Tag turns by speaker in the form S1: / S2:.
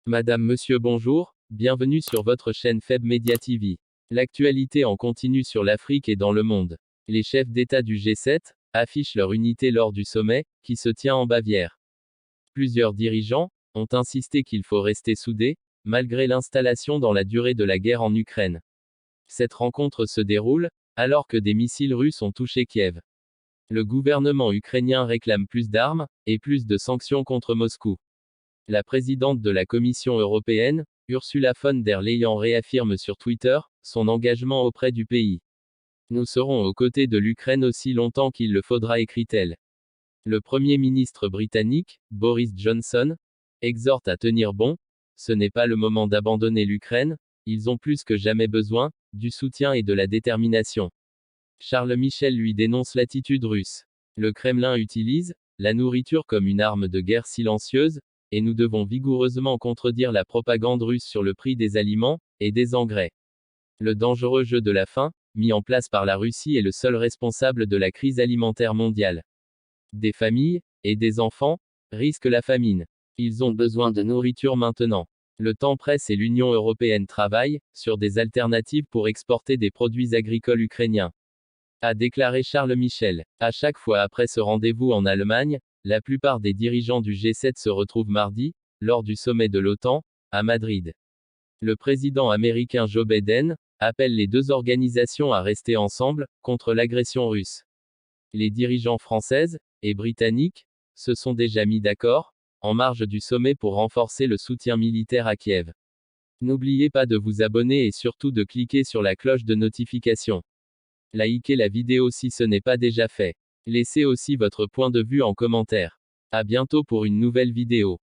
S1: Madame, Monsieur, bonjour, bienvenue sur votre chaîne Feb Media TV. L'actualité en continu sur l'Afrique et dans le monde. Les chefs d'État du G7 affichent leur unité lors du sommet, qui se tient en Bavière. Plusieurs dirigeants ont insisté qu'il faut rester soudés, malgré l'installation dans la durée de la guerre en Ukraine. Cette rencontre se déroule alors que des missiles russes ont touché Kiev. Le gouvernement ukrainien réclame plus d'armes et plus de sanctions contre Moscou. La présidente de la Commission européenne, Ursula von der Leyen, réaffirme sur Twitter son engagement auprès du pays. Nous serons aux côtés de l'Ukraine aussi longtemps qu'il le faudra, écrit-elle. Le Premier ministre britannique, Boris Johnson, exhorte à tenir bon. Ce n'est pas le moment d'abandonner l'Ukraine, ils ont plus que jamais besoin du soutien et de la détermination. Charles Michel lui dénonce l'attitude russe. Le Kremlin utilise la nourriture comme une arme de guerre silencieuse, et nous devons vigoureusement contredire la propagande russe sur le prix des aliments et des engrais. Le dangereux jeu de la faim, mis en place par la Russie, est le seul responsable de la crise alimentaire mondiale. Des familles et des enfants risquent la famine. Ils ont besoin de nourriture maintenant. Le temps presse et l'Union européenne travaille sur des alternatives pour exporter des produits agricoles ukrainiens, a déclaré Charles Michel. À chaque fois après ce rendez-vous en Allemagne, la plupart des dirigeants du G7 se retrouvent mardi, lors du sommet de l'OTAN, à Madrid. Le président américain Joe Biden appelle les deux organisations à rester ensemble contre l'agression russe. Les dirigeants françaises et britanniques se sont déjà mis d'accord, en marge du sommet, pour renforcer le soutien militaire à Kiev. N'oubliez pas de vous abonner et surtout de cliquer sur la cloche de notification. Likez la vidéo si ce n'est pas déjà fait. Laissez aussi votre point de vue en commentaire. À bientôt pour une nouvelle vidéo.